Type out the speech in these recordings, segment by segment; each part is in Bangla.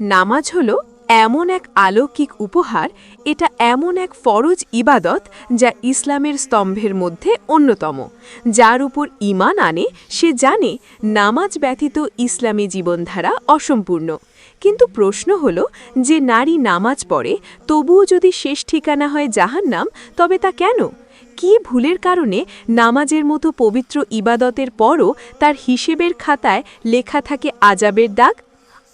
নামাজ হলো এমন এক অলৌকিক উপহার, এটা এমন এক ফরজ ইবাদত যা ইসলামের স্তম্ভের মধ্যে অন্যতম। যার উপর ঈমান আনে সে জানে নামাজ ব্যতীত ইসলামী জীবনধারা অসম্পূর্ণ। কিন্তু প্রশ্ন হল, যে নারী নামাজ পড়ে তবুও যদি শেষ ঠিকানা হয় জাহান্নাম, তবে তা কেন? কি ভুলের কারণে নামাজের মতো পবিত্র ইবাদতের পরও তার হিসেবের খাতায় লেখা থাকে আযাবের দাগ?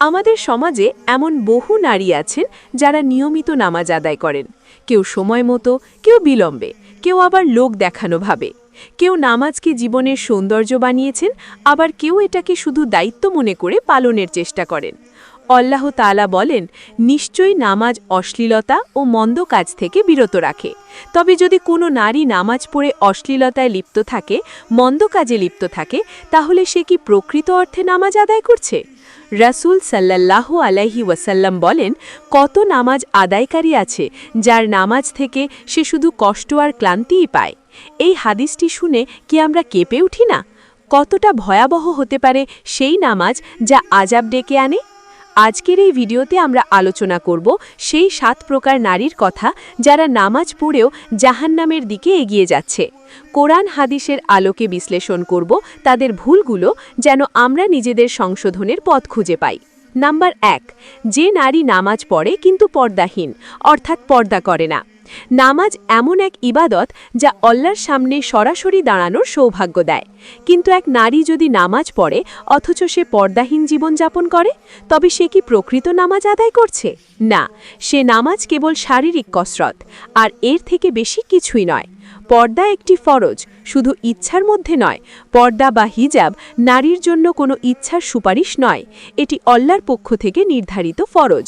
আমাদের সমাজে এমন বহু নারী আছেন যারা নিয়মিত নামাজ আদায় করেন, কেউ সময় মতো, কেউ বিলম্বে, কেউ আবার লোক দেখানো ভাবে। কেউ নামাজকে জীবনের সৌন্দর্য বানিয়েছেন, আবার কেউ এটাকে শুধু দায়িত্ব মনে করে পালনের চেষ্টা করেন। আল্লাহ তাআলা বলেন, নিশ্চয়ই নামাজ অশ্লীলতা ও মন্দ কাজ থেকে বিরত রাখে। তবে যদি কোনো নারী নামাজ পড়ে অশ্লীলতায় লিপ্ত থাকে, মন্দ কাজে লিপ্ত থাকে, তাহলে সে কি প্রকৃত অর্থে নামাজ আদায় করছে? রাসূল সাল্লাল্লাহু আলাইহি ওয়াসাল্লাম বলেন, কত নামাজ আদায়কারী আছে যার নামাজ থেকে সে শুধু কষ্ট আর ক্লান্তিই পায়। এই হাদিসটি শুনে কি আমরা কেঁপে উঠি না? কতটা ভয়াবহ হতে পারে সেই নামাজ যা আযাব ডেকে আনে? আজকের এই ভিডিওতে আমরা আলোচনা করব সেই 7 প্রকার নারীর কথা যারা নামাজ পড়েও জাহান্নামের দিকে এগিয়ে যাচ্ছে। কোরআন হাদিসের আলোকে বিশ্লেষণ করব তাদের ভুলগুলো, যেন আমরা নিজেদের সংশোধনের পথ খুঁজে পাই। নাম্বার 1, যে নারী নামাজ পড়ে কিন্তু পর্দাহীন, অর্থাৎ পর্দা করে না। নামাজ এমন এক ইবাদত যা আল্লাহর সামনে সরাসরি দাঁড়ানোর সৌভাগ্য দেয়। কিন্তু এক নারী যদি নামাজ পড়ে অথচ সে পর্দাহীন জীবনযাপন করে, তবে সে কি প্রকৃত নামাজ আদায় করছে? না, সে নামাজ কেবল শারীরিক কসরত, আর এর থেকে বেশি কিছুই নয়। পর্দা একটি ফরজ, শুধু ইচ্ছার মধ্যে নয়। পর্দা বা হিজাব নারীর জন্য কোনো ইচ্ছার সুপারিশ নয়, এটি আল্লাহর পক্ষ থেকে নির্ধারিত ফরজ।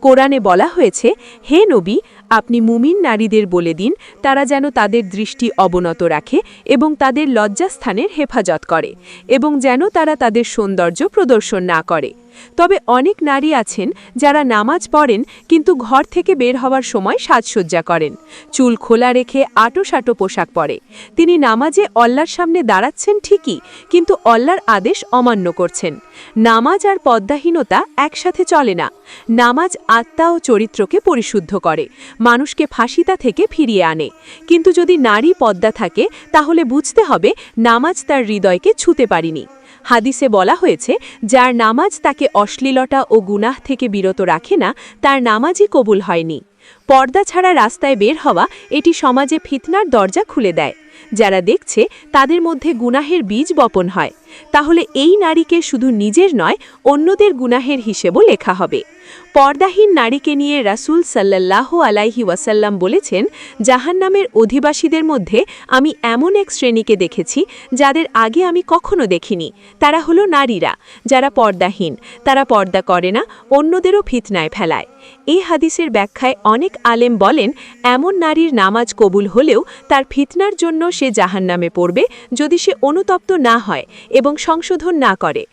কোরআনে বলা হয়েছে, হে নবী, আপনি মুমিন নারীদের বলে দিন তারা যেন তাদের দৃষ্টি অবনত রাখে এবং তাদের লজ্জাস্থানের হেফাজত করে, এবং যেন তারা তাদের সৌন্দর্য প্রদর্শন না করে। তবে অনেক নারী আছেন যারা নামাজ পড়েন কিন্তু ঘর থেকে বের হওয়ার সময় সাজসজ্জা করেন, চুল খোলা রেখে আঁটো-সাঁটো পোশাক পরে। তিনি নামাজে আল্লাহর সামনে দাঁড়াচ্ছেন ঠিকই, কিন্তু আল্লাহর আদেশ অমান্য করছেন। নামাজ আর পর্দাহীনতা একসাথে চলে না। নামাজ আত্মা ও চরিত্রকে পরিশুদ্ধ করে, মানুষকে ফাঁসিতা থেকে ফিরিয়ে আনে। কিন্তু যদি নারী পর্দা থাকে, তাহলে বুঝতে হবে নামাজ তার হৃদয়কে ছুঁতে পারেনি। হাদিসে বলা হয়েছে, যার নামাজ তাকে অশ্লীলতা ও গুনাহ থেকে বিরত রাখে না, তার নামাজই কবুল হয়নি। পর্দা ছাড়া রাস্তায় বের হওয়া এটি সমাজে ফিতনার দরজা খুলে দেয়। যারা দেখছে তাদের মধ্যে গুনাহের বীজ বপন হয়, তাহলে এই নারীকে শুধু নিজের নয়, অন্যদের গুনাহের হিসেবও লেখা হবে। পর্দাহীন নারীকে নিয়ে রাসূল সাল্লাল্লাহু আলাইহি ওয়াসাল্লাম বলেছেন, জাহান্নামের অধিবাসীদের মধ্যে আমি এমন এক শ্রেণীকে দেখেছি যাদের আগে আমি কখনো দেখিনি। তারা হলো নারীরা যারা পর্দাহীন, তারা পর্দা করে না, অন্যদেরও ফিতনায় ফেলায়। এই হাদিসের ব্যাখ্যায় অনেক আলেম বলেন, এমন নারীর নামাজ কবুল হলেও তার ফিতনার জন্য সে জাহান্নামে পড়বে যদি সে অনুতপ্ত না হয় এবং সংশোধন না করে।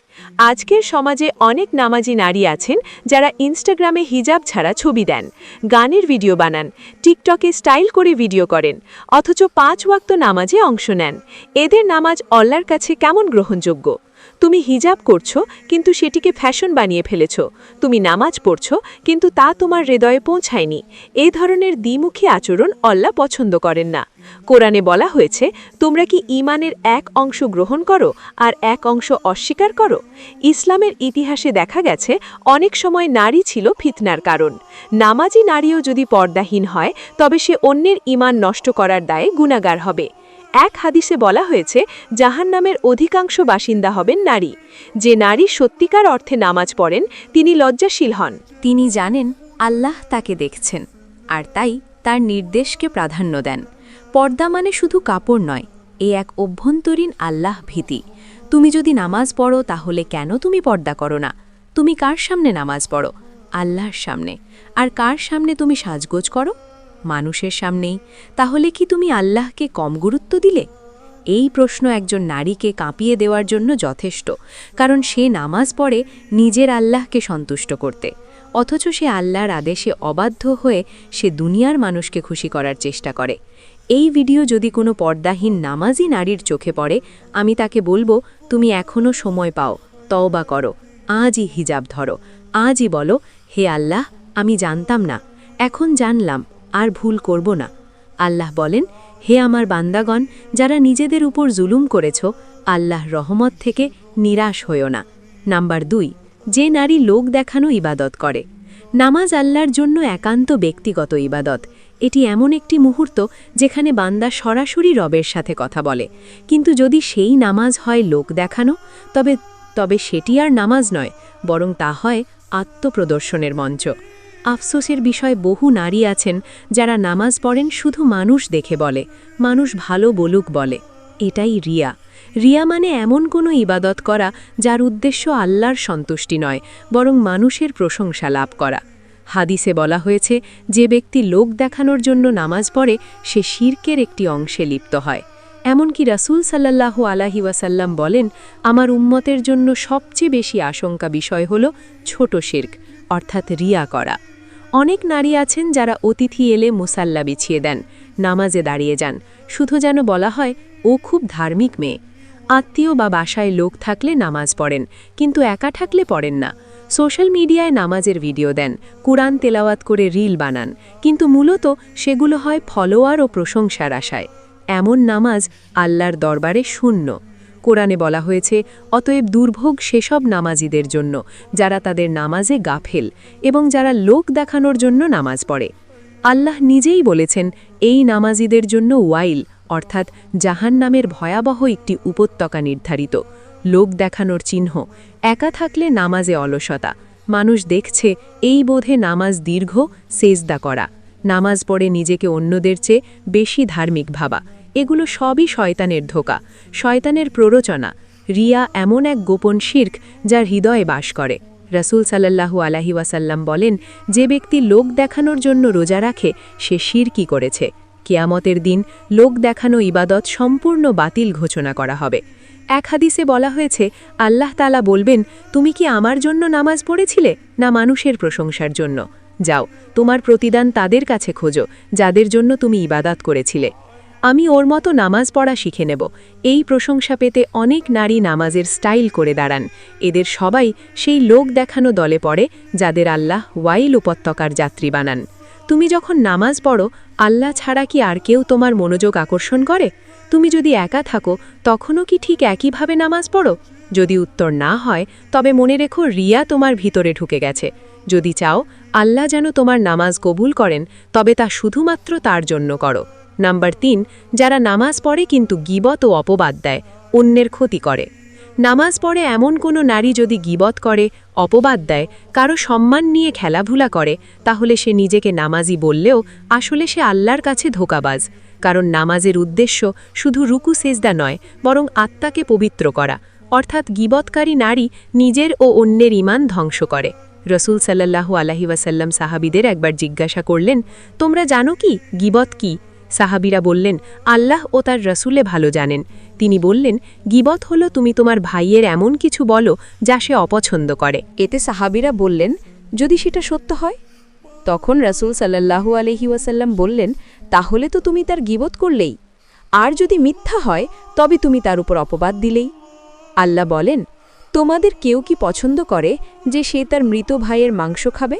আজকের সমাজে অনেক নামাজি নারী আছেন যারা ইনস্টাগ্রামে হিজাব ছাড়া ছবি দেন, গানের ভিডিও বানান, টিকটকে স্টাইল করে ভিডিও করেন, অথচ 5 ওয়াক্ত নামাজে অংশ নেন। এদের নামাজ আল্লাহর কাছে কেমন গ্রহণযোগ্য? তুমি হিজাব করছো কিন্তু সেটিকে ফ্যাশন বানিয়ে ফেলেছ। তুমি নামাজ পড়ছো কিন্তু তা তোমার হৃদয়ে পৌঁছায়নি। এই ধরনের দ্বিমুখী আচরণ আল্লাহ পছন্দ করেন না। কোরআনে বলা হয়েছে, তোমরা কি ঈমানের এক অংশ গ্রহণ করো আর এক অংশ অস্বীকার করো? ইসলামের ইতিহাসে দেখা গেছে অনেক সময় নারী ছিল ফিতনার কারণ। নামাজি নারীও যদি পর্দাহীন হয়, তবে সে অন্যের ঈমান নষ্ট করার দায়ে গুনাহগার হবে। এক হাদিসে বলা হয়েছে, জাহান্নামের অধিকাংশ বাসিন্দা হবেন নারী। যে নারী সত্যিকার অর্থে নামাজ পড়েন তিনি লজ্জাশীল হন। তিনি জানেন আল্লাহ তাকে দেখছেন, আর তাই তার নির্দেশকে প্রাধান্য দেন। পর্দা মানে শুধু কাপড় নয়, এ এক অভ্যন্তরীণ আল্লাহ ভীতি। তুমি যদি নামাজ পড়ো, তাহলে কেন তুমি পর্দা করো না? তুমি কার সামনে নামাজ পড়ো? আল্লাহর সামনে। আর কার সামনে তুমি সাজগোজ করো? মানুষের সামনেই। তাহলে কি তুমি আল্লাহকে কম গুরুত্ব দিলে? এই প্রশ্ন একজন নারীকে কাঁপিয়ে দেওয়ার জন্য যথেষ্ট, কারণ সে নামাজ পড়ে নিজের আল্লাহকে সন্তুষ্ট করতে, অথচ সে আল্লাহর আদেশে অবাধ্য হয়ে সে দুনিয়ার মানুষকে খুশি করার চেষ্টা করে। এই ভিডিও যদি কোনো পর্দাহীন নামাজি নারীর চোখে পড়ে, আমি তাকে বলবো, তুমি এখনও সময় পাও, তওবা করো, আজই হিজাব ধরো, আজই বলো, হে আল্লাহ, আমি জানতাম না, এখন জানলাম, আর ভুল করব না। আল্লাহ বলেন, হে আমার বান্দাগণ, যারা নিজেদের উপর জুলুম করেছ, আল্লাহর রহমত থেকে নিরাশ হইও না। নাম্বার 2, যে নারী লোক দেখানো ইবাদত করে। নামাজ আল্লাহর জন্য একান্ত ব্যক্তিগত ইবাদত। এটি এমন একটি মুহূর্ত যেখানে বান্দা সরাসরি রবের সাথে কথা বলে। কিন্তু যদি সেই নামাজ হয় লোক দেখানো, তবে সেটি আর নামাজ নয়, বরং তা হয় আত্মপ্রদর্শনের মঞ্চ। আফসোসের বিষয়, বহু নারী আছেন যারা নামাজ পড়েন শুধু মানুষ দেখে বলে, মানুষ ভালো বলুক বলে। এটাই রিয়া। রিয়া মানে এমন কোনো ইবাদত করা যার উদ্দেশ্য আল্লাহর সন্তুষ্টি নয়, বরং মানুষের প্রশংসা লাভ করা। হাদিসে বলা হয়েছে, যে ব্যক্তি লোক দেখানোর জন্য নামাজ পড়ে সে শিরকের একটি অংশে লিপ্ত হয়। এমনকি রাসূল সাল্লাল্লাহু আলাইহি ওয়াসাল্লাম বলেন, আমার উম্মতের জন্য সবচেয়ে বেশি আশঙ্কা বিষয় হল ছোট শিরক, অর্থাৎ রিয়া করা। অনেক নারী আছেন যারা অতিথি এলে মুসাল্লা বিছিয়ে দেন, নামাজে দাঁড়িয়ে যান, শুধু যেন বলা হয় ও খুব ধার্মিক মেয়ে। আত্মীয় বা বাসায় লোক থাকলে নামাজ পড়েন, কিন্তু একা থাকলে পড়েন না। সোশ্যাল মিডিয়ায় নামাজের ভিডিও দেন, কুরআন তেলাওয়াত করে রিল বানান, কিন্তু মূলত সেগুলো হয় ফলোয়ার ও প্রশংসার আশায়। এমন নামাজ আল্লাহর দরবারে শূন্য। কোরআনে বলা হয়েছে, অতএব দুর্ভোগ সেসব নামাজিদের জন্য যারা তাদের নামাজে গাফেল এবং যারা লোক দেখানোর জন্য নামাজ পড়ে। আল্লাহ নিজেই বলেছেন, এই নামাজিদের জন্য ওয়াইল, অর্থাৎ জাহান্নামের ভয়াবহ একটি উপত্যকা নির্ধারিত। লোক দেখানোর চিহ্ন, একা থাকলে নামাজে অলসতা, মানুষ দেখছে এই বোধে নামাজ দীর্ঘ, সেজদা করা, নামাজ পড়ে নিজেকে অন্যদের চেয়ে বেশি ধার্মিক ভাবা, এগুলো সবই শয়তানের ধোঁকা, শয়তানের প্ররোচনা। রিয়া এমন এক গোপন শিরক যার হৃদয়ে বাস করে। রাসূল সাল্লাল্লাহু আলাইহি ওয়াসাল্লাম বলেন, যে ব্যক্তি লোক দেখানোর জন্য রোজা রাখে সে শিরকি করেছে। কিয়ামতের দিন লোক দেখানো ইবাদত সম্পূর্ণ বাতিল ঘোষণা করা হবে। এক হাদিসে বলা হয়েছে, আল্লাহ তাআলা বলবেন, তুমি কি আমার জন্য নামাজ পড়েছিলে না মানুষের প্রশংসার জন্য? যাও, তোমার প্রতিদান তাদের কাছে খোঁজো যাদের জন্য তুমি ইবাদত করেছিলে। আমি ওর মতো নামাজ পড়া শিখে নেব। এই প্রশংসা পেতে অনেক নারী নামাজের স্টাইল করে দাঁড়ান। এদের সবাই সেই লোক দেখানো দলে পড়ে যাদের আল্লাহ ওয়াইল উপত্যকার যাত্রী বানান। তুমি যখন নামাজ পড়ো, আল্লাহ ছাড়া কি আর কেউ তোমার মনোযোগ আকর্ষণ করে? তুমি যদি একা থাকো, তখনও কি ঠিক একইভাবে নামাজ পড়ো? যদি উত্তর না হয়, তবে মনে রেখো রিয়া তোমার ভিতরে ঢুকে গেছে। যদি চাও আল্লাহ যেন তোমার নামাজ কবুল করেন, তবে তা শুধুমাত্র তার জন্য করো। নাম্বার 3, যারা নামাজ পড়ে কিন্তু গীবত ও অপবাদ দেয়, অন্যের ক্ষতি করে। নামাজ পড়ে এমন কোনো নারী যদি গীবত করে, অপবাদ দেয়, কারো সম্মান নিয়ে খেলাধুলা করে, তাহলে সে নিজেকে নামাজি বললেও আসলে সে আল্লাহর কাছে ধোঁকাবাজ। কারণ নামাজের উদ্দেশ্য শুধু রুকু সেজদা নয়, বরং আত্মাকে পবিত্র করা। অর্থাৎ গীবতকারী নারী নিজের ও অন্যের ঈমান ধ্বংস করে। রাসূল সাল্লাল্লাহু আলাইহি ওয়াসাল্লাম সাহাবীদের একবার জিজ্ঞাসা করলেন, তোমরা জানো কি গীবত কি? সাহাবীরা বললেন, আল্লাহ ও তার রাসূলে ভালো জানেন। তিনি বললেন, গীবত হলো তুমি তোমার ভাইয়ের এমন কিছু বলো যা সে অপছন্দ করে। এতে সাহাবীরা বললেন, যদি সেটা সত্য হয়? তখন রাসূল সাল্লাল্লাহু আলাইহি ওয়াসাল্লাম বললেন, তাহলে তো তুমি তার গীবত করলেই। আর যদি মিথ্যা হয়, তবে তুমি তার উপর অপবাদ দিলেই। আল্লাহ বলেন, তোমাদের কেউ কি পছন্দ করে যে সে তার মৃত ভাইয়ের মাংস খাবে?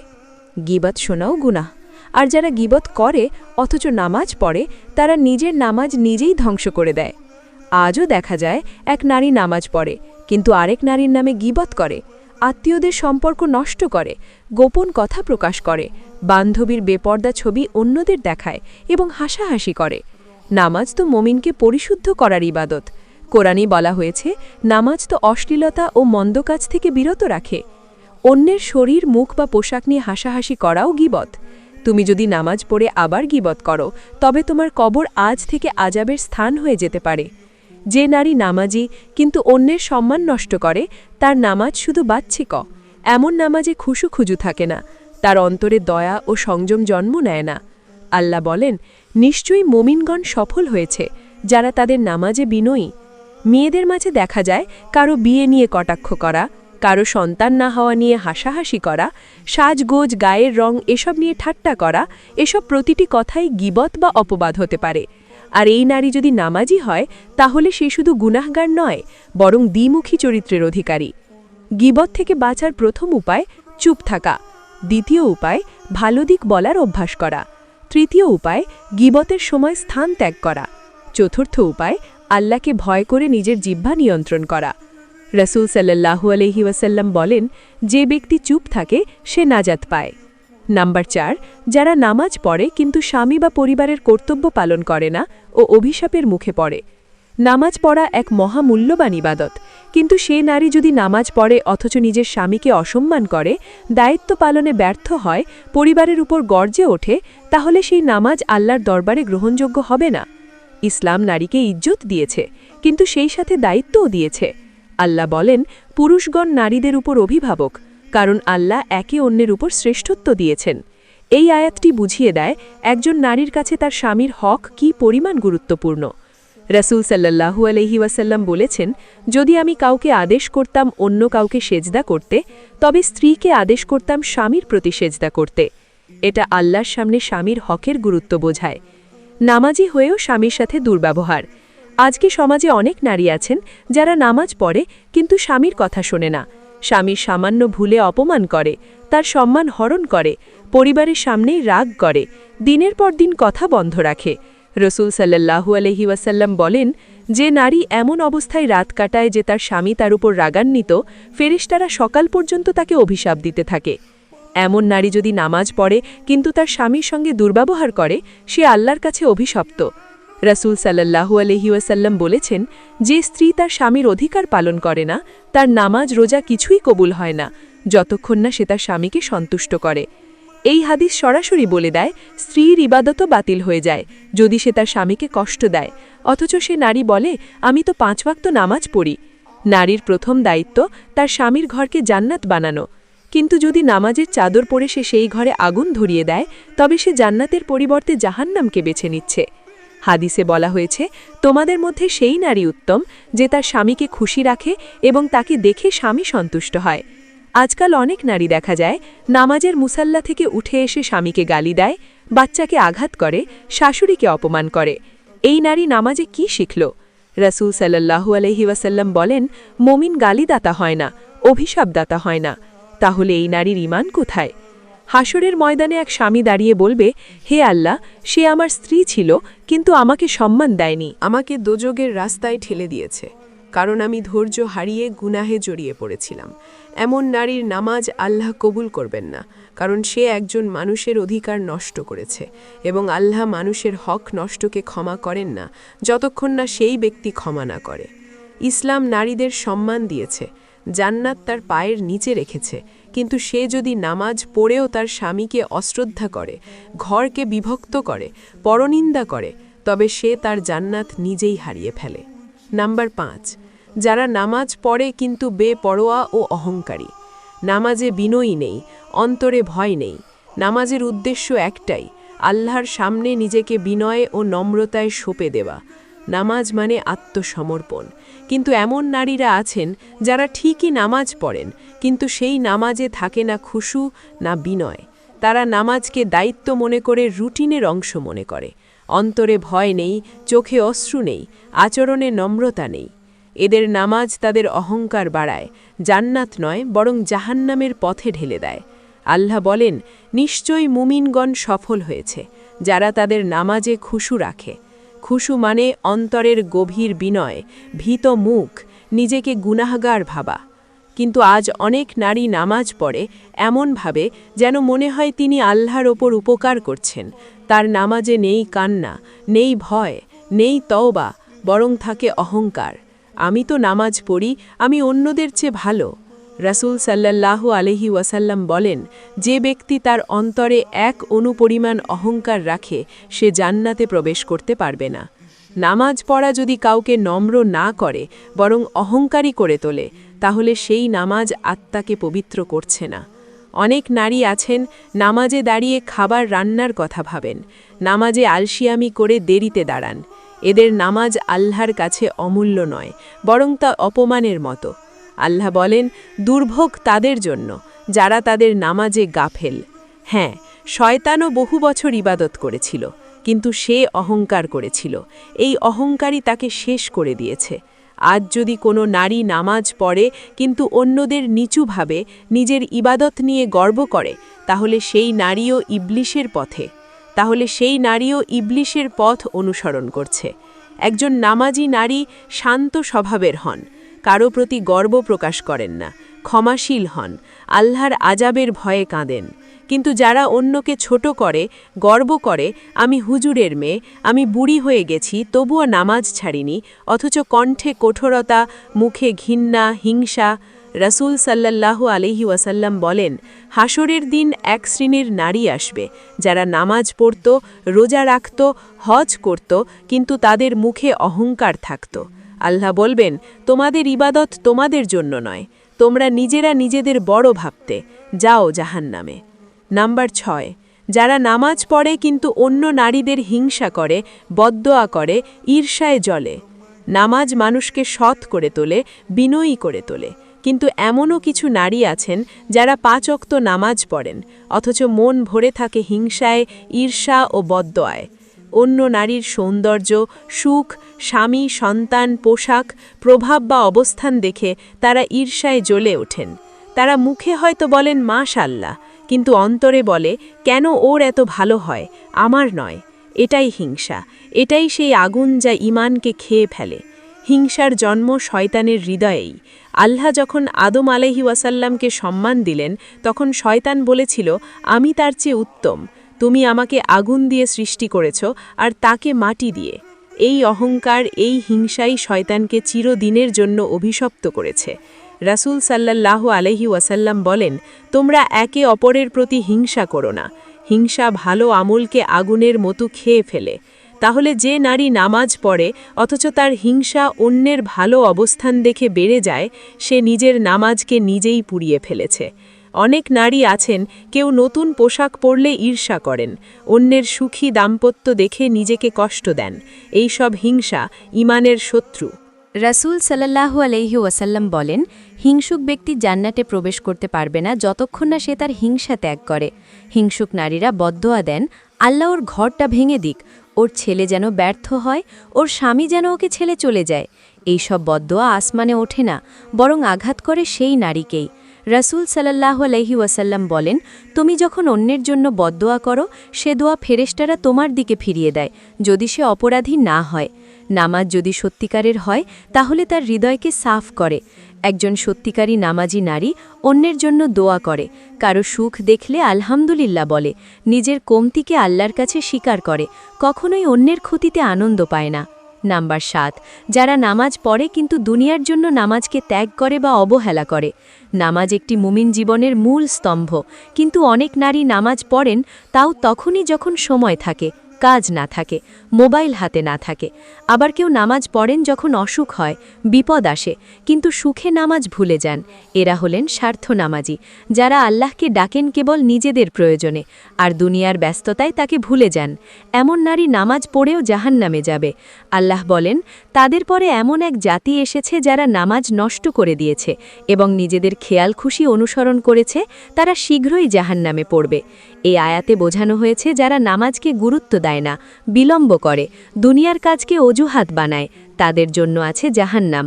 গীবত শোনাও গুনাহ। আর যারা গীবত করে অথচ নামাজ পড়ে, তারা নিজের নামাজ নিজেই ধ্বংস করে দেয়। আজও দেখা যায় এক নারী নামাজ পড়ে, কিন্তু আরেক নারীর নামে গীবত করে, আত্মীয়দের সম্পর্ক নষ্ট করে, গোপন কথা প্রকাশ করে, বান্ধবীর বেপর্দা ছবি অন্যদের দেখায় এবং হাসাহাসি করে। নামাজ তো মুমিনকে পরিশুদ্ধ করার ইবাদত। কোরআনে বলা হয়েছে, নামাজ তো অশ্লীলতা ও মন্দ কাজ থেকে বিরত রাখে। অন্যের শরীর, মুখ বা পোশাক নিয়ে হাসাহাসি করাও গীবত। তুমি যদি নামাজ পড়ে আবার গীবত করো, তবে তোমার কবর আজ থেকে আযাবের স্থান হয়ে যেতে পারে। যে নারী নামাজি কিন্তু অন্যের সম্মান নষ্ট করে, তার নামাজ শুধু বাহ্যিক। এমন নামাজে খুজু থাকে না, তার অন্তরে দয়া ও সংযম জন্ম নেয় না। আল্লাহ বলেন, নিশ্চয়ই মুমিনগণ সফল হয়েছে যারা তাদের নামাজে বিনয়ী। মেয়েদের মাঝে দেখা যায় কারো বিয়ে নিয়ে কটাক্ষ করা, কারো সন্তান না হওয়া নিয়ে হাসাহাসি করা, সাজগোজ, গায়ের রং এসব নিয়ে ঠাট্টা করা। এসব প্রতিটি কথাই গীবত বা অপবাদ হতে পারে। আর এই নারী যদি নামাজি হয়, তাহলে সে শুধু গুনাহগার নয়, বরং দ্বিমুখী চরিত্রের অধিকারী। গীবত থেকে বাঁচার প্রথম উপায় চুপ থাকা। দ্বিতীয় উপায় ভালো দিক বলার অভ্যাস করা। তৃতীয় উপায় গীবতের সময় স্থান ত্যাগ করা। চতুর্থ উপায় আল্লাহকে ভয় করে নিজের জিহ্বা নিয়ন্ত্রণ করা। রাসূল সাল্লাল্লাহু আলাইহি ওয়াসাল্লাম বলেন, যে ব্যক্তি চুপ থাকে সে নাজাত পায়। নাম্বার 4, যারা নামাজ পড়ে কিন্তু স্বামী বা পরিবারের কর্তব্য পালন করে না ও অভিশাপের মুখে পড়ে। নামাজ পড়া এক মহামূল্যবান ইবাদত, কিন্তু সে নারী যদি নামাজ পড়ে অথচ নিজের স্বামীকে অসম্মান করে, দায়িত্ব পালনে ব্যর্থ হয়, পরিবারের উপর গর্জে ওঠে, তাহলে সেই নামাজ আল্লাহর দরবারে গ্রহণযোগ্য হবে না। ইসলাম নারীকে ইজ্জত দিয়েছে, কিন্তু সেই সাথে দায়িত্বও দিয়েছে। আল্লাহ বলেন, পুরুষগণ নারীদের উপর অভিভাবক, কারণ আল্লাহ একে অন্যের উপর শ্রেষ্ঠত্ব দিয়েছেন। এই আয়াতটি বুঝিয়ে দেয় একজন নারীর কাছে তার স্বামীর হক কী পরিমাণ গুরুত্বপূর্ণ। রাসূল সাল্লাল্লাহু আলাইহি ওয়াসাল্লাম বলেছেন, যদি আমি কাউকে আদেশ করতাম অন্য কাউকে সেজদা করতে, তবে স্ত্রীকে আদেশ করতাম স্বামীর প্রতি সেজদা করতে। এটা আল্লাহর সামনে স্বামীর হকের গুরুত্ব বোঝায়। নামাজি হয়েও স্বামীর সাথে দুর্ব্যবহার। আজকে সমাজে অনেক নারী আছেন যারা নামাজ পড়ে কিন্তু স্বামীর কথা শোনে না, স্বামীর সামান্য ভুলে অপমান করে, তার সম্মান হরণ করে, পরিবারের সামনেই রাগ করে, দিনের পর দিন কথা বন্ধ রাখে। রাসূল সাল্লাল্লাহু আলাইহি ওয়াসাল্লাম বলেন, যে নারী এমন অবস্থায় রাত কাটায় যে তার স্বামী তার উপর রাগান্বিত, ফেরেশতারা সকাল পর্যন্ত তাকে অভিশাপ দিতে থাকে। এমন নারী যদি নামাজ পড়ে কিন্তু তার স্বামীর সঙ্গে দুর্ব্যবহার করে, সে আল্লাহর কাছে অভিশপ্ত। রাসূল সাল্লাল্লাহু আলাইহি ওয়াসাল্লাম বলেছেন, যে স্ত্রী তার স্বামীর অধিকার পালন করে না, তার নামাজ রোজা কিছুই কবুল হয় না, যতক্ষণ না সে তার স্বামীকে সন্তুষ্ট করে। এই হাদিস সরাসরি বলে দেয়, স্ত্রীর ইবাদতও বাতিল হয়ে যায় যদি সে তার স্বামীকে কষ্ট দেয়, অথচ সে নারী বলে, আমি তো 5 ওয়াক্ত নামাজ পড়ি। নারীর প্রথম দায়িত্ব তার স্বামীর ঘরকে জান্নাত বানানো, কিন্তু যদি নামাজের চাদর পরে সে সেই ঘরে আগুন ধরিয়ে দেয়, তবে সে জান্নাতের পরিবর্তে জাহান্নামকে বেছে নিচ্ছে। হাদিসে বলা হয়েছে, তোমাদের মধ্যে সেই নারী উত্তম যে তার স্বামীকে খুশি রাখে এবং তাকে দেখে স্বামী সন্তুষ্ট হয়। আজকাল অনেক নারী দেখা যায় নামাজের মুসাল্লা থেকে উঠে এসে স্বামীকে গালি দেয়, বাচ্চাকে আঘাত করে, শাশুড়িকে অপমান করে। এই নারী নামাজে কি শিখল? রাসূল সাল্লাল্লাহু আলাইহি ওয়াসাল্লাম বলেন, মুমিন গালিদাতা হয় না, অভিশাপদাতা হয় না। তাহলে এই নারীর ঈমান কোথায়? হাসরের ময়দানে এক স্বামী দাঁড়িয়ে বলবে, হে আল্লাহ, সে আমার স্ত্রী ছিল কিন্তু আমাকে সম্মান দেয়নি, আমাকে দোজগের রাস্তায় ঠেলে দিয়েছে, কারণ আমি ধৈর্য হারিয়ে গুনাহে জড়িয়ে পড়েছিলাম। এমন নারীর নামাজ আল্লাহ কবুল করবেন না, কারণ সে একজন মানুষের অধিকার নষ্ট করেছে, এবং আল্লাহ মানুষের হক নষ্টকে ক্ষমা করেন না যতক্ষণ না সেই ব্যক্তি ক্ষমা না করে। ইসলাম নারীদের সম্মান দিয়েছে, জান্নাত তার পায়ের নিচে রেখেছে, কিন্তু সে যদি নামাজ পড়েও তার স্বামীকে অশ্রদ্ধা করে, ঘরকে বিভক্ত করে, পরনিন্দা করে, তবে সে তার জান্নাত নিজেই হারিয়ে ফেলে। নাম্বার 5, যারা নামাজ পড়ে কিন্তু বেপরোয়া ও অহংকারী। নামাজে বিনয়ী নেই, অন্তরে ভয় নেই। নামাজের উদ্দেশ্য একটাই, আল্লাহর সামনে নিজেকে বিনয়ে ও নম্রতায় সঁপে দেওয়া। নামাজ মানে আত্মসমর্পণ। কিন্তু এমন নারীরা আছেন যারা ঠিকই নামাজ পড়েন, কিন্তু সেই নামাজে থাকে না খুশু না বিনয়। তারা নামাজকে দায়িত্ব মনে করে রুটিনের অংশ মনে করে। অন্তরে ভয় নেই, চোখে অশ্রু নেই, আচরণে নম্রতা নেই। এদের নামাজ তাদের অহংকার বাড়ায়, জান্নাত নয় বরং জাহান্নামের পথে ঢেলে দেয়। আল্লাহ বলেন, নিশ্চয়ই মুমিনগণ সফল হয়েছে যারা তাদের নামাজে খুশু রাখে। খুশু মানে অন্তরের গভীর বিনয়, ভীত মুখ, নিজেকে গুনাহগার ভাবা। কিন্তু আজ অনেক নারী নামাজ পড়ে এমনভাবে যেন মনে হয় তিনি আল্লাহর ওপর উপকার করছেন। তার নামাজে নেই কান্না, নেই ভয়, নেই তওবা, বরং থাকে অহংকার। আমি তো নামাজ পড়ি, আমি অন্যদের চেয়ে ভালো। রাসূল সাল্লাল্লাহু আলাইহি ওয়াসাল্লাম বলেন, যে ব্যক্তি তার অন্তরে এক অনুপরিমাণ অহংকার রাখে, সে জান্নাতে প্রবেশ করতে পারবে না। নামাজ পড়া যদি কাউকে নম্র না করে বরং অহংকারী করে তোলে, তাহলে সেই নামাজ আত্মাকে পবিত্র করছে না। অনেক নারী আছেন নামাজে দাঁড়িয়ে খাবার রান্নার কথা ভাবেন, নামাজে আলসিয়ামি করে দেরিতে দাঁড়ান। এদের নামাজ আল্লাহর কাছে অমূল্য নয়, বরং তা অপমানের মতো। আল্লাহ বলেন, দুর্ভোগ তাদের জন্য যারা তাদের নামাজে গাফেল। হ্যাঁ, শয়তানও বহু বছর ইবাদত করেছিল, কিন্তু সে অহংকার করেছিল। এই অহংকারই তাকে শেষ করে দিয়েছে। আজ যদি কোনো নারী নামাজ পড়ে কিন্তু অন্যদের নিচু ভাবে নিজের ইবাদত নিয়ে গর্ব করে তাহলে সেই নারীও ইবলিশের পথ অনুসরণ করছে। একজন নামাজি নারী শান্ত স্বভাবের হন, কারো প্রতি গর্ব প্রকাশ করেন না, ক্ষমাশীল হন, আল্লাহর আজাবের ভয়ে কাঁদেন। কিন্তু যারা অন্যকে ছোট করে, গর্ব করে, আমি হুজুরের মেয়ে, আমি বুড়ি হয়ে গেছি তবুও নামাজ ছাড়িনি, অথচ কণ্ঠে কঠোরতা, মুখে ঘৃণা, হিংসা। রাসূল সাল্লাল্লাহু আলাইহি ওয়াসাল্লাম বলেন, হাসরের দিন এক শ্রেণীর নারী আসবে যারা নামাজ পড়ত, রোজা রাখত, হজ করত, কিন্তু তাদের মুখে অহংকার থাকত। আল্লাহ বলবেন, তোমাদের ইবাদত তোমাদের জন্য নয়, তোমরা নিজেরা নিজেদের বড় ভাবতে, যাও জাহান্নামে। নাম্বার 6, যারা নামাজ পড়ে কিন্তু অন্য নারীদের হিংসা করে, বদদোয়া করে, ঈর্ষায় জ্বলে। নামাজ মানুষকে সৎ করে তোলে, বিনয়ী করে তোলে, কিন্তু এমনও কিছু নারী আছেন যারা 5 ওয়াক্ত নামাজ পড়েন অথচ মন ভরে থাকে হিংসায়, ঈর্ষা ও বদদোয়ায়। অন্য নারীর সৌন্দর্য, সুখ, স্বামী, সন্তান, পোশাক, প্রভাব বা অবস্থান দেখে তারা ঈর্ষায় জ্বলে ওঠেন। তারা মুখে হয়তো বলেন মাশাআল্লাহ, কিন্তু অন্তরে বলে, কেন ওর এত ভালো হয়, আমার নয়। এটাই হিংসা, এটাই সেই আগুন যা ঈমানকে খেয়ে ফেলে। হিংসার জন্ম শয়তানের হৃদয়েই। আল্লাহ যখন আদম আলাইহি ওয়াসাল্লামকে সম্মান দিলেন তখন শয়তান বলেছিল, আমি তার চেয়ে উত্তম, তুমি আমাকে আগুন দিয়ে সৃষ্টি করেছ আর তাকে মাটি দিয়ে। এই অহংকার, এই হিংসাই শয়তানকে চিরদিনের জন্য অভিশপ্ত করেছে। রাসূল সাল্লাল্লাহু আলাইহি ওয়াসাল্লাম বলেন, তোমরা একে অপরের প্রতি হিংসা করো না, হিংসা ভালো আমলকে আগুনের মতো খেয়ে ফেলে। তাহলে যে নারী নামাজ পড়ে অথচ তার হিংসা অন্যের ভালো অবস্থান দেখে বেড়ে যায়, সে নিজের নামাজকে নিজেই পুড়িয়ে ফেলেছে। অনেক নারী আছেন, কেউ নতুন পোশাক পরলে ঈর্ষা করেন, অন্যের সুখী দাম্পত্য দেখে নিজেকে কষ্ট দেন। এই সব হিংসা ঈমানের শত্রু। রাসূল সাল্লাল্লাহু আলাইহি ওয়াসাল্লাম বলেন, হিংসুক ব্যক্তি জান্নাতে প্রবেশ করতে পারবে না যতক্ষণ না সে তার হিংসা ত্যাগ করে। হিংসুক নারীরা বদদোয়া দেন, আল্লাহ ওর ঘরটা ভেঙে দিক, ওর ছেলে যেন ব্যর্থ হয়, ওর স্বামী যেন ওকে ছেড়ে চলে যায়। এই সব বদদোয়া আসমানে ওঠে না, বরং আঘাত করে সেই নারীকেই। রাসূল সাল্লাল্লাহু আলাইহি ওয়াসাল্লাম বলেন, তুমি যখন অন্যের জন্য বদদোয়া করো, সে দোয়া ফেরেশতারা তোমার দিকে ফিরিয়ে দেয়, যদি সে অপরাধী না হয়। নামাজ যদি সত্যিকারের হয় তাহলে তার হৃদয়কে সাফ করে। একজন সত্যিকারী নামাজি নারী অন্যের জন্য দোয়া করে, কারো সুখ দেখলে আলহামদুলিল্লাহ বলে, নিজের কমতিকে আল্লাহর কাছে স্বীকার করে, কখনোই অন্যের ক্ষতিতে আনন্দ পায় না। নাম্বার 7, যারা নামাজ পড়ে কিন্তু দুনিয়ার জন্য নামাজকে ত্যাগ করে বা অবহেলা করে। নামাজ একটি মুমিন জীবনের মূল স্তম্ভ, কিন্তু অনেক নারী নামাজ পড়েন তাও তখনই যখন সময় থাকে, কাজ না থাকে, মোবাইল হাতে না থাকে। আবার কেউ নামাজ পড়েন যখন অসুখ হয়, বিপদ আসে, কিন্তু সুখে নামাজ ভুলে যান। এরা হলেন স্বার্থ নামাজি, যারা আল্লাহকে ডাকেন কেবল নিজেদের প্রয়োজনে, আর দুনিয়ার ব্যস্ততায় তাকে ভুলে যান। এমন নারী নামাজ পড়েও জাহান্নামে যাবে। আল্লাহ বলেন, তাদের পরে এমন এক জাতি এসেছে যারা নামাজ নষ্ট করে দিয়েছে এবং নিজেদের খেয়াল খুশি অনুসরণ করেছে, তারা শীঘ্রই জাহান্নামে পড়বে। এই আয়াতে বোঝানো হয়েছে যারা নামাজকে গুরুত্ব দেয় না, বিলম্ব করে, দুনিয়ার কাজকে অজুহাত বানায়, তাদের জন্য আছে জাহান্নাম।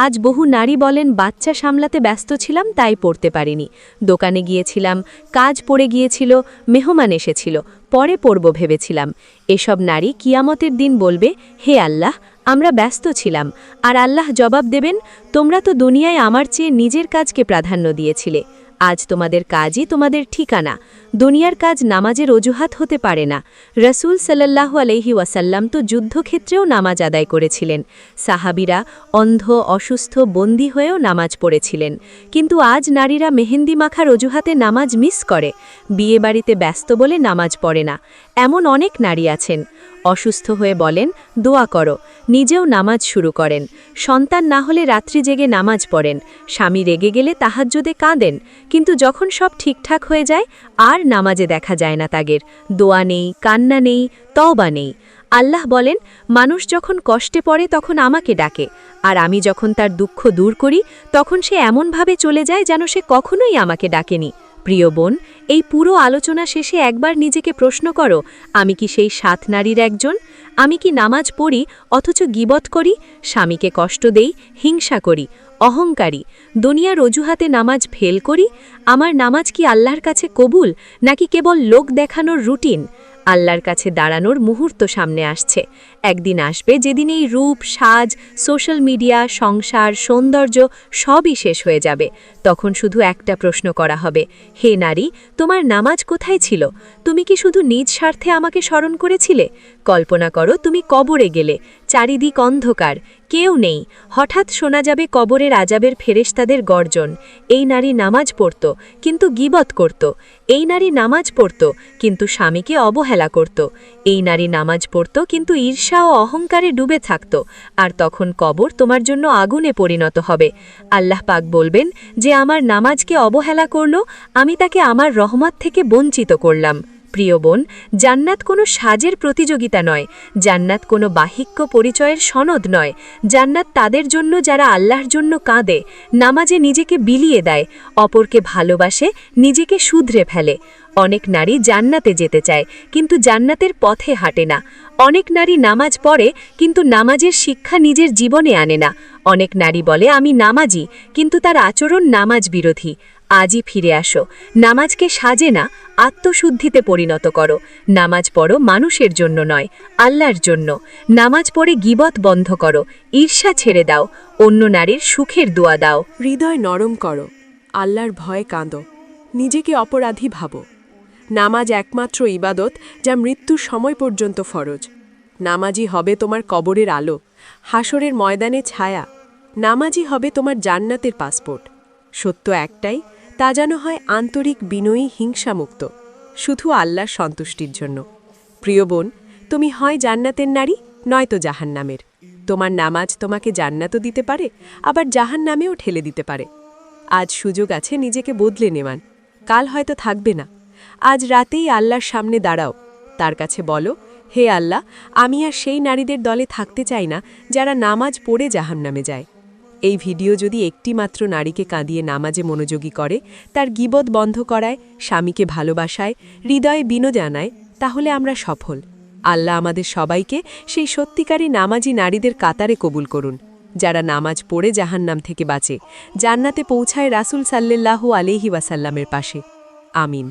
আজ বহু নারী বলেন, বাচ্চা সামলাতে ব্যস্ত ছিলাম তাই পড়তে পারিনি, দোকানে গিয়েছিলাম, কাজ পড়ে গিয়েছিল, মেহমান এসেছিল, পরে পড়ব ভেবেছিলাম। এসব নারী কিয়ামতের দিন বলবে, হে আল্লাহ, আমরা ব্যস্ত ছিলাম। আর আল্লাহ জবাব দেবেন, তোমরা তো দুনিয়ায় আমার চেয়ে নিজের কাজকে প্রাধান্য দিয়েছিলে। আজ তোমাদের কাজই তোমাদের ঠিকানা। দুনিয়ার কাজ নামাজের অজুহাত হতে পারে না। রাসূল সাল্লাল্লাহু আলাইহি ওয়াসাল্লাম তো যুদ্ধক্ষেত্রেও নামাজ আদায় করেছিলেন। সাহাবীরা অন্ধ, অসুস্থ, বন্দী হয়েও নামাজ পড়েছিলেন। কিন্তু আজ নারীরা মেহেন্দি মাখার অজুহাতে নামাজ মিস করে, বিয়েবাড়িতে ব্যস্ত বলে নামাজ পড়ে না। এমন অনেক নারী আছেন, অসুস্থ হয়ে বলেন, দোয়া করো, নিজেও নামাজ শুরু করেন। সন্তান না হলে রাত্রি জেগে নামাজ পড়েন, স্বামী রেগে গেলে তাহাজ্জুদে কাঁদেন, কিন্তু যখন সব ঠিকঠাক হয়ে যায় আর নামাজে দেখা যায় না তাগের। দোয়া নেই, কান্না নেই, তওবা নেই। আল্লাহ বলেন, মানুষ যখন কষ্টে পড়ে তখন আমাকে ডাকে, আর আমি যখন তার দুঃখ দূর করি তখন সে এমনভাবে চলে যায় যেন সে কখনোই আমাকে ডাকেনি। প্রিয় বোন, এই পুরো আলোচনা শেষে একবার নিজেকে প্রশ্ন করো, আমি কি সেই 7 নারীর একজন? আমি কি নামাজ পড়ি অথচ গীবত করি, স্বামীকে কষ্ট দেই, হিংসা করি, অহংকারী, দুনিয়ার অজুহাতে নামাজ ফেল করি? আমার নামাজ কি আল্লাহর কাছে কবুল, নাকি কেবল লোক দেখানোর রুটিন? আল্লাহর কাছে দাঁড়ানোর মুহূর্ত সামনে আসছে। একদিন আসবে যেদিন এই রূপ, সাজ, সোশ্যাল মিডিয়া, সংসার, সৌন্দর্য সবই শেষ হয়ে যাবে। তখন শুধু একটা প্রশ্ন করা হবে, হে নারী, তোমার নামাজ কোথায় ছিল? তুমি কি শুধু নিজ স্বার্থে আমাকে স্মরণ করেছিলে? কল্পনা করো তুমি কবরে গেলে, চারিদিক অন্ধকার, কেউ নেই, হঠাৎ শোনা যাবে কবরের আজাবের ফেরেশতাদের গর্জন। এই নারী নামাজ পড়ত কিন্তু গীবত করত, এই নারী নামাজ পড়ত কিন্তু স্বামীকে অবহেলা করত, এই নারী নামাজ পড়ত কিন্তু ঈর্ষা ও অহংকারে ডুবে থাকত। আর তখন কবর তোমার জন্য আগুনে পরিণত হবে। আল্লাহ পাক বলবেন, যে আমার নামাজকে অবহেলা করল, আমি তাকে আমার রহমত থেকে বঞ্চিত করলাম। প্রিয় বোন, জান্নাত কোনো সাজের প্রতিযোগিতা নয়, জান্নাত কোনো বাহিক্য পরিচয়ের সনদ নয়। জান্নাত তাদের জন্য যারা আল্লাহর জন্য কাঁদে, নামাজে নিজেকে বিলিয়ে দেয়, অপরকে ভালোবাসে, নিজেকে শুধরে ফেলে। অনেক নারী জান্নাতে যেতে চায় কিন্তু জান্নাতের পথে হাঁটে না। অনেক নারী নামাজ পড়ে কিন্তু নামাজের শিক্ষা নিজের জীবনে আনে না। অনেক নারী বলে আমি নামাজি কিন্তু তার আচরণ নামাজ বিরোধী। আজই ফিরে আসো, নামাজকে সাজে না, আত্মশুদ্ধিতে পরিণত করো। নামাজ পড়ো মানুষের জন্য নয়, আল্লাহর জন্য। নামাজ পড়ে গীবত বন্ধ করো, ঈর্ষা ছেড়ে দাও, অন্য নারীর সুখের দোয়া দাও। হৃদয় নরম করো, আল্লাহর ভয়ে কাঁদো, নিজেকে অপরাধী ভাবো। নামাজ একমাত্র ইবাদত যা মৃত্যুর সময় পর্যন্ত ফরজ। নামাজই হবে তোমার কবরের আলো, হাসরের ময়দানে ছায়া। নামাজই হবে তোমার জান্নাতের পাসপোর্ট। সত্য একটাই, তা যেন হয় আন্তরিক, বিনয়ী, হিংসামুক্ত, শুধু আল্লাহর সন্তুষ্টির জন্য। প্রিয় বোন, তুমি হয় জান্নাতের নারী, নয়তো জাহান্নামের। তোমার নামাজ তোমাকে জান্নাতও দিতে পারে, আবার জাহান্নামেও ঠেলে দিতে পারে। আজ সুযোগ আছে নিজেকে বদলে নেওয়ার, কাল হয়তো থাকবে না। আজ রাতেই আল্লাহর সামনে দাঁড়াও, তার কাছে বলো, হে আল্লাহ, আমি আর সেই নারীদের দলে থাকতে চাই না যারা নামাজ পড়ে জাহান্নামে যায়। এই ভিডিও যদি একটি মাত্র নারীকে কাঁদিয়ে নামাজে মনোযোগী করে, তার গীবত বন্ধ করায়, স্বামীকে ভালোবাসায়, হৃদয়ে বিনয় জানায়, তাহলে আমরা সফল। আল্লাহ আমাদের সবাইকে সেই সত্যিকারী নামাজি নারীদের কাতারে কবুল করুন, যারা নামাজ পড়ে জাহান্নাম থেকে বাঁচে, জান্নাতে পৌঁছায় রাসূল সাল্লাল্লাহু আলাইহি ওয়াসাল্লামের পাশে। আমিন।